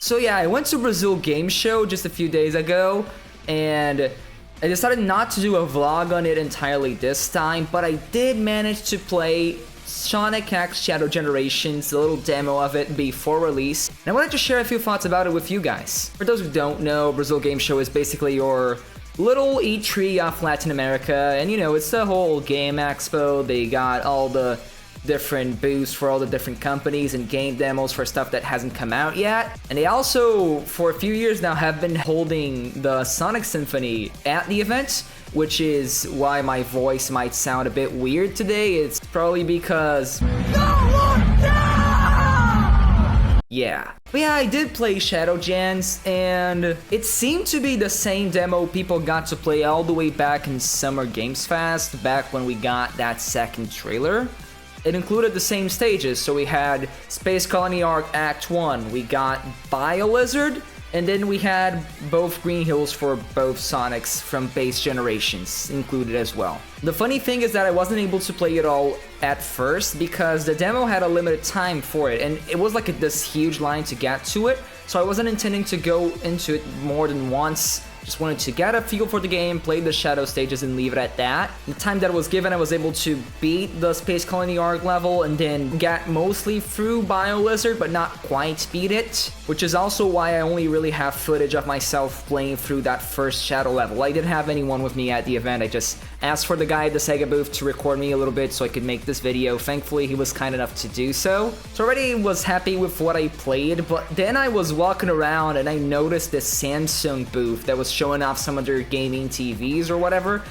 So yeah, I went to Brazil Game Show just a few days ago, and I decided not to do a vlog on it entirely this time, but I did manage to play Sonic X Shadow Generations, the little demo of it before release, and I wanted to share a few thoughts about it with you guys. For those who don't know, Brazil Game Show is basically your little E3 of Latin America, and you know, it's the whole game expo. They got all the different booths for all the different companies and game demos for stuff that hasn't come out yet. And they also, for a few years now, have been holding the Sonic Symphony at the event, which is why my voice might sound a bit weird today. It's probably because... yeah. But yeah, I did play Shadow Gens, and it seemed to be the same demo people got to play all the way back in Summer Games Fest, back when we got that second trailer. It included the same stages, so we had Space Colony Arc Act 1, we got BioLizard, and then we had both Green Hills for both Sonics from base generations included as well. The funny thing is that I wasn't able to play it all at first because the demo had a limited time for it, and it was like this huge line to get to it, so I wasn't intending to go into it more than once. Just wanted to get a feel for the game, play the shadow stages, and leave it at that. The time that was given, I was able to beat the Space Colony Arc level and then get mostly through BioLizard, but not quite beat it, which is also why I only really have footage of myself playing through that first shadow level. I didn't have anyone with me at the event. I just asked for the guy at the Sega booth to record me a little bit so I could make this video. Thankfully, he was kind enough to do so. So already was happy with what I played, but then I was walking around and I noticed this Samsung booth that was showing off some of their gaming TVs or whatever.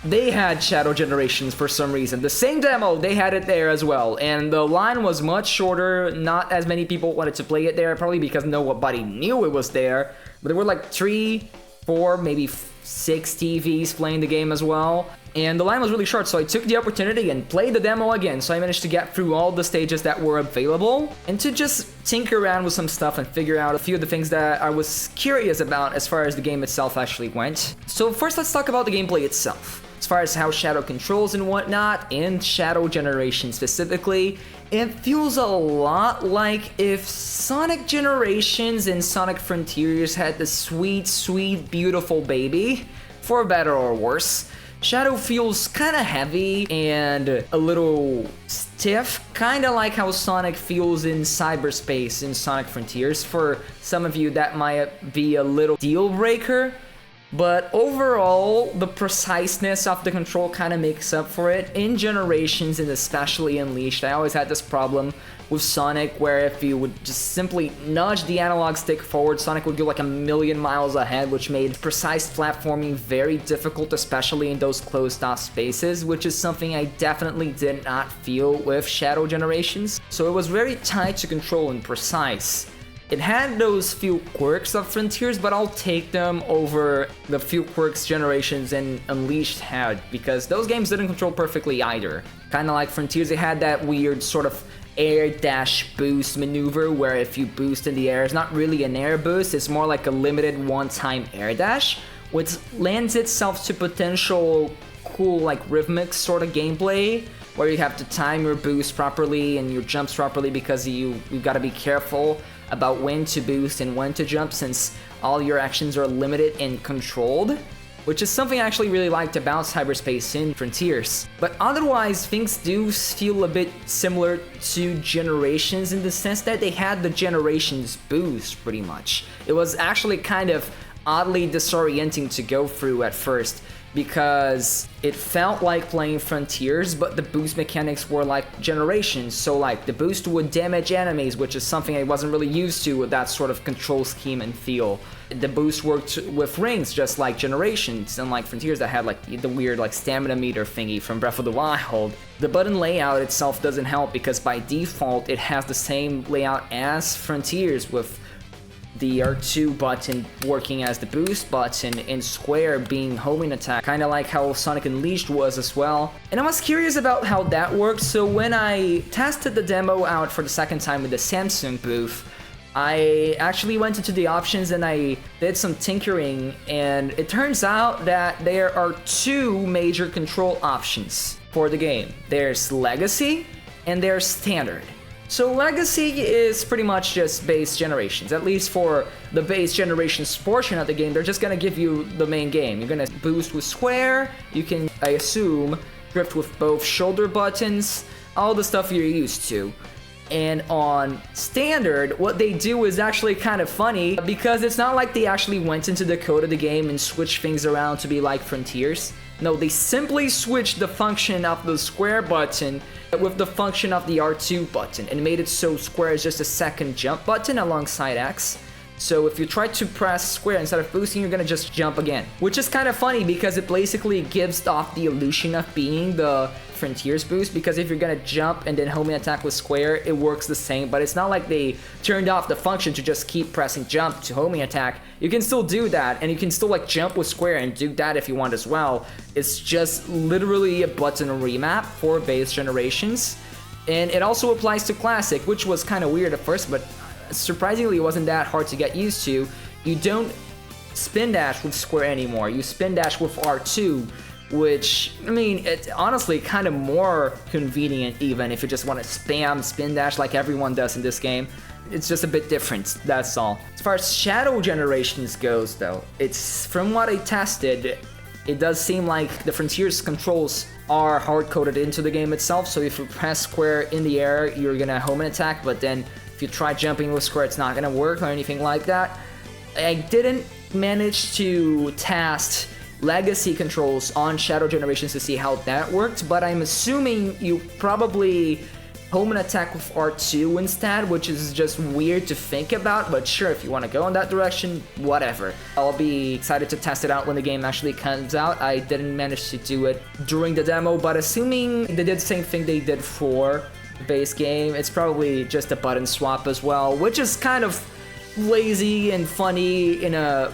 They had Shadow Generations for some reason. The same demo, they had it there as well. And the line was much shorter. Not as many people wanted to play it there, probably because nobody knew it was there. But there were like 3, 4, maybe 6 TVs playing the game as well. And the line was really short, so I took the opportunity and played the demo again, so I managed to get through all the stages that were available, and to just tinker around with some stuff and figure out a few of the things that I was curious about as far as the game itself actually went. So first, let's talk about the gameplay itself. As far as how Shadow controls and whatnot, and Shadow Generation specifically, it feels a lot like if Sonic Generations and Sonic Frontiers had the sweet, sweet, beautiful baby, for better or worse. Shadow feels kinda heavy and a little stiff, kinda like how Sonic feels in cyberspace in Sonic Frontiers. For some of you, that might be a little deal breaker, but overall, the preciseness of the control kinda makes up for it. In Generations, and especially Unleashed, I always had this problem with Sonic, where if you would just simply nudge the analog stick forward, Sonic would go like a million miles ahead, which made precise platforming very difficult, especially in those closed-off spaces, which is something I definitely did not feel with Shadow Generations. So it was very tight to control and precise. It had those few quirks of Frontiers, but I'll take them over the few quirks Generations and Unleashed had, because those games didn't control perfectly either. Kinda like Frontiers, it had that weird sort of air dash boost maneuver where if you boost in the air, it's not really an air boost, it's more like a limited one-time air dash, which lends itself to potential cool like rhythmic sort of gameplay where you have to time your boost properly and your jumps properly, because you gotta be careful about when to boost and when to jump, since all your actions are limited and controlled, which is something I actually really liked about cyberspace in Frontiers. But otherwise, things do feel a bit similar to Generations in the sense that they had the Generations boost pretty much. It was actually kind of oddly disorienting to go through at first, because it felt like playing Frontiers, but the boost mechanics were like Generations. So like the boost would damage enemies, which is something I wasn't really used to with that sort of control scheme and feel. The boost worked with rings, just like Generations, and like Frontiers that had like the weird like stamina meter thingy from Breath of the Wild. The button layout itself doesn't help, because by default it has the same layout as Frontiers, with the R2 button working as the boost button and square being homing attack, kind of like how Sonic Unleashed was as well. And I was curious about how that worked, so when I tested the demo out for the second time with the Samsung booth, I actually went into the options and I did some tinkering, and it turns out that there are 2 major control options for the game. There's Legacy and there's Standard. So Legacy is pretty much just base generations. At least for the base generations portion of the game, they're just gonna give you the main game. You're gonna boost with square, you can, I assume, drift with both shoulder buttons, all the stuff you're used to. And on standard, what they do is actually kind of funny because it's not like they actually went into the code of the game and switched things around to be like Frontiers. No, they simply switched the function of the square button with the function of the R2 button and made it so square is just a second jump button alongside X. So if you try to press square instead of boosting, you're gonna just jump again. Which is kind of funny because it basically gives off the illusion of being the Frontiers boost, because if you're gonna jump and then homing attack with square, it works the same, but it's not like they turned off the function to just keep pressing jump to homing attack. You can still do that, and you can still like jump with square and do that if you want as well. It's just literally a button remap for base generations. And it also applies to Classic, which was kind of weird at first, but surprisingly it wasn't that hard to get used to. You don't spin dash with square anymore, you spin dash with R2, which, I mean, it's honestly kind of more convenient even if you just want to spam spin dash like everyone does in this game. It's just a bit different, that's all. As far as Shadow Generations goes though, it's, from what I tested, it does seem like the Frontiers controls are hard-coded into the game itself, so if you press square in the air, you're gonna home and attack, but then if you try jumping with square, it's not gonna work or anything like that. I didn't manage to test Legacy controls on Shadow Generations to see how that worked, but I'm assuming you probably home and attack with R2 instead, which is just weird to think about, but sure, if you want to go in that direction, whatever. I'll be excited to test it out when the game actually comes out. I didn't manage to do it during the demo, but assuming they did the same thing they did for the base game, it's probably just a button swap as well, which is kind of lazy and funny in a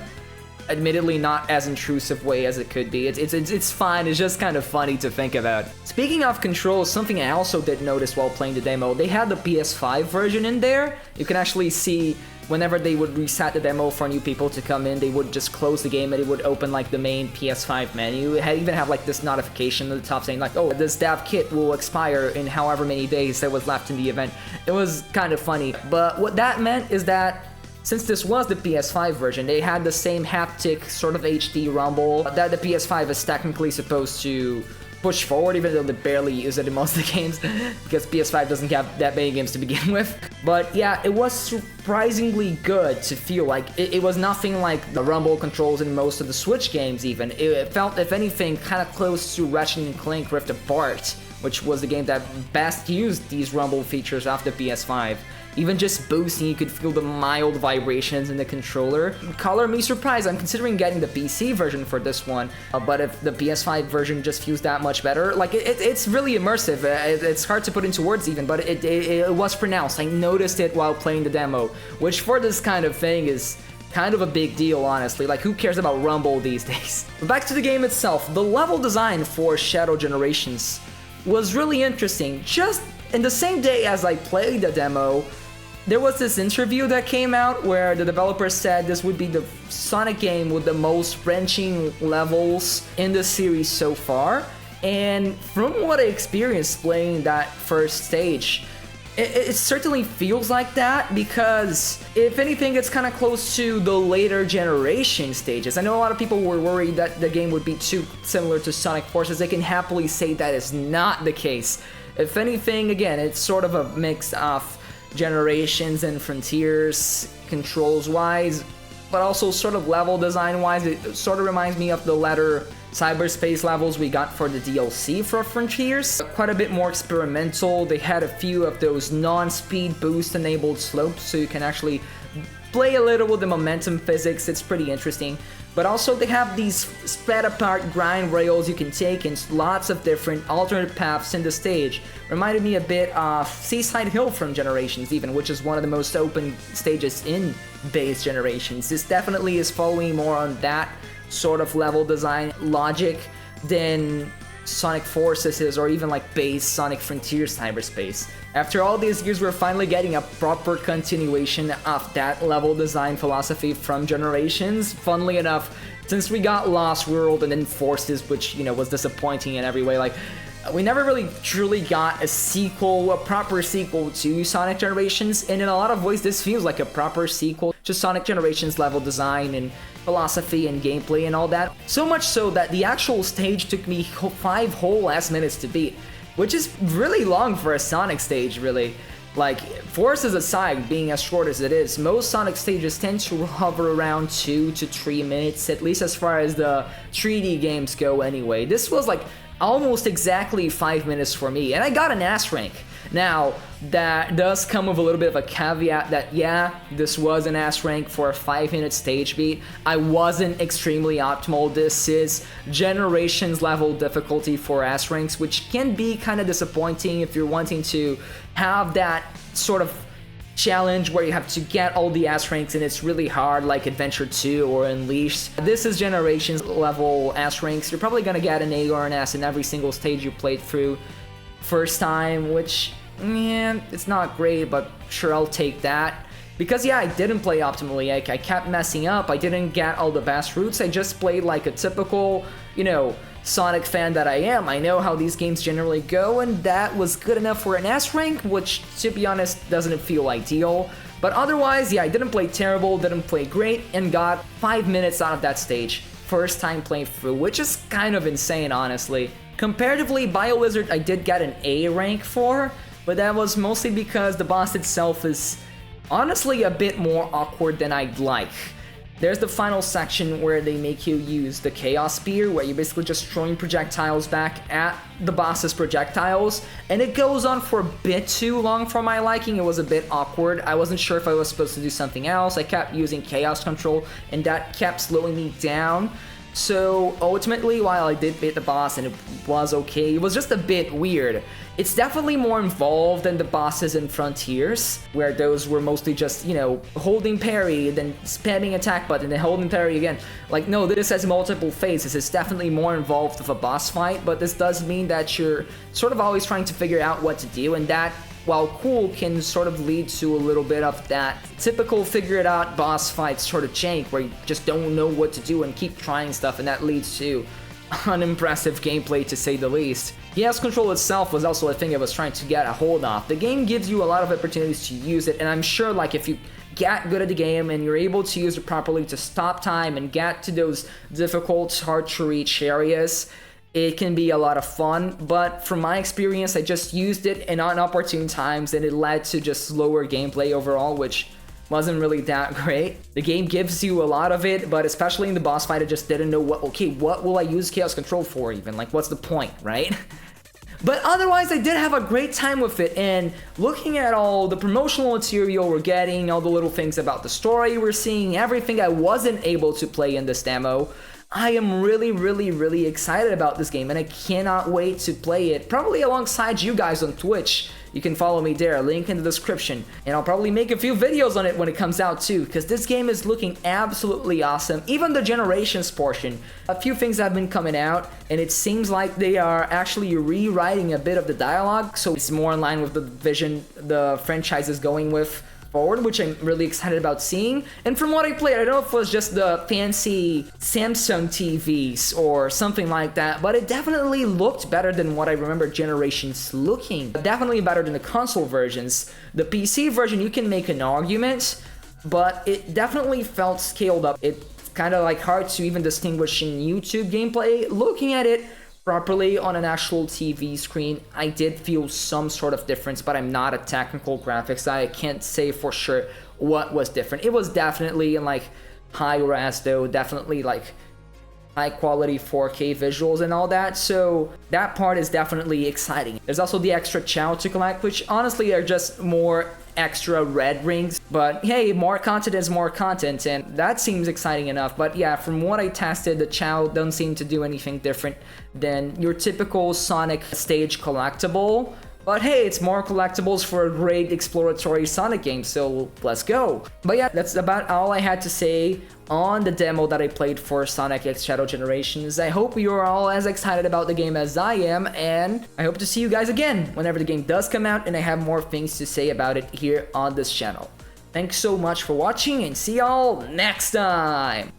admittedly not as intrusive way as it could be. It's fine, it's just kind of funny to think about. Speaking of controls, something I also did notice while playing the demo, they had the PS5 version in there. You can actually see whenever they would reset the demo for new people to come in, they would just close the game and it would open like the main PS5 menu. It even have like this notification at the top saying like, oh, this dev kit will expire in however many days that was left in the event. It was kind of funny, but what that meant is that since this was the PS5 version, they had the same haptic sort of HD rumble that the PS5 is technically supposed to push forward, even though they barely use it in most of the games, because PS5 doesn't have that many games to begin with. But yeah, it was surprisingly good to feel like it was nothing like the rumble controls in most of the Switch games even. It felt, if anything, kind of close to Ratchet & Clank Rift Apart, which was the game that best used these rumble features of the PS5. Even just boosting, you could feel the mild vibrations in the controller. Color me surprised, I'm considering getting the PC version for this one, but if the PS5 version just feels that much better, like it's really immersive. It's hard to put into words even, but it was pronounced. I noticed it while playing the demo, which for this kind of thing is kind of a big deal, honestly. Like, who cares about Rumble these days? But back to the game itself, the level design for Shadow Generations was really interesting. Just in the same day as I played the demo, there was this interview that came out where the developer said this would be the Sonic game with the most wrenching levels in the series so far. And from what I experienced playing that first stage, it certainly feels like that, because if anything, it's kind of close to the later generation stages. I know a lot of people were worried that the game would be too similar to Sonic Forces. I can happily say that is not the case. If anything, again, it's sort of a mix of Generations and Frontiers controls wise, but also sort of level design wise. It sort of reminds me of the latter cyberspace levels we got for the DLC for Frontiers. Quite a bit more experimental. They had a few of those non-speed boost enabled slopes, so you can actually play a little with the momentum physics. It's pretty interesting. But also they have these spread apart grind rails you can take in lots of different alternate paths in the stage. Reminded me a bit of Seaside Hill from Generations even, which is one of the most open stages in base Generations. This definitely is following more on that sort of level design logic than Sonic Forces is, or even like base Sonic Frontiers cyberspace. After all these years, we're finally getting a proper continuation of that level design philosophy from Generations. Funnily enough, since we got Lost World and then Forces, which, you know, was disappointing in every way, like, we never really truly got a sequel, a proper sequel to Sonic Generations, and in a lot of ways this feels like a proper sequel to Sonic Generations level design and philosophy and gameplay and all that. So much so that the actual stage took me 5 whole ass minutes to beat, which is really long for a Sonic stage, really. Like, forces aside, being as short as it is, most Sonic stages tend to hover around 2 to 3 minutes, at least as far as the 3D games go anyway. This was like almost exactly 5 minutes for me, and I got an S rank. Now, that does come with a little bit of a caveat that, yeah, this was an S rank for a 5-minute stage beat. I wasn't extremely optimal. This is Generations level difficulty for S ranks, which can be kind of disappointing if you're wanting to have that sort of challenge where you have to get all the S ranks and it's really hard, like Adventure 2 or Unleashed. This is Generations level S ranks. You're probably gonna get an A or an S in every single stage you played through first time, which, man, it's not great, but sure, I'll take that. Because, yeah, I didn't play optimally. I kept messing up. I didn't get all the best routes. I just played like a typical, you know, Sonic fan that I am. I know how these games generally go, and that was good enough for an S rank, which, to be honest, doesn't feel ideal. But otherwise, yeah, I didn't play terrible, didn't play great, and got 5 minutes out of that stage. First time playing through, which is kind of insane, honestly. Comparatively, BioWizard I did get an A rank for, but that was mostly because the boss itself is honestly a bit more awkward than I'd like. There's the final section where they make you use the Chaos Spear, where you're basically just throwing projectiles back at the boss's projectiles, and it goes on for a bit too long for my liking. It was a bit awkward. I wasn't sure if I was supposed to do something else. I kept using Chaos Control, and that kept slowing me down. So ultimately, while I did beat the boss and it was okay, it was just a bit weird. It's definitely more involved than the bosses in Frontiers, where those were mostly just, you know, holding parry, then spamming attack button, then holding parry again. Like, no, this has multiple phases. It's definitely more involved with a boss fight, but this does mean that you're sort of always trying to figure out what to do, and that, while cool, can sort of lead to a little bit of that typical figure-it-out boss fight sort of jank, where you just don't know what to do and keep trying stuff, and that leads to unimpressive gameplay, to say the least. Chaos Control itself was also a thing I was trying to get a hold of. The game gives you a lot of opportunities to use it, and I'm sure, like, if you get good at the game and you're able to use it properly to stop time and get to those difficult, hard-to-reach areas, it can be a lot of fun. But from my experience, I just used it in inopportune times, and it led to just slower gameplay overall, which wasn't really that great. The game gives you a lot of it, but especially in the boss fight, I just didn't know what will I use Chaos Control for even? Like, what's the point, right? But otherwise, I did have a great time with it, and looking at all the promotional material we're getting, all the little things about the story we're seeing, everything I wasn't able to play in this demo, I am really excited about this game, and I cannot wait to play it, probably alongside you guys on Twitch. You can follow me there, link in the description, and I'll probably make a few videos on it when it comes out too, because this game is looking absolutely awesome. Even the Generations portion, a few things have been coming out, and it seems like they are actually rewriting a bit of the dialogue, so it's more in line with the vision the franchise is going with forward, which I'm really excited about seeing. And from what I played, I don't know if it was just the fancy Samsung TVs or something like that, but it definitely looked better than what I remember Generations looking. Definitely better than the console versions. The PC version, you can make an argument, but it definitely felt scaled up. It's kind of like hard to even distinguish in YouTube gameplay. Looking at it properly on an actual TV screen, I did feel some sort of difference, but I'm not a technical graphics guy. I can't say for sure what was different. It was definitely in like high res though, definitely like high quality 4K visuals and all that, so that part is definitely exciting. There's also the extra Chow to collect, which honestly are just more extra red rings, but hey, more content is more content, and that seems exciting enough. But yeah, from what I tested, the Chow don't seem to do anything different than your typical Sonic stage collectible. But hey, it's more collectibles for a great exploratory Sonic game, so let's go. But yeah, that's about all I had to say on the demo that I played for Sonic X Shadow Generations. I hope you're all as excited about the game as I am, and I hope to see you guys again whenever the game does come out and I have more things to say about it here on this channel. Thanks so much for watching, and see y'all next time!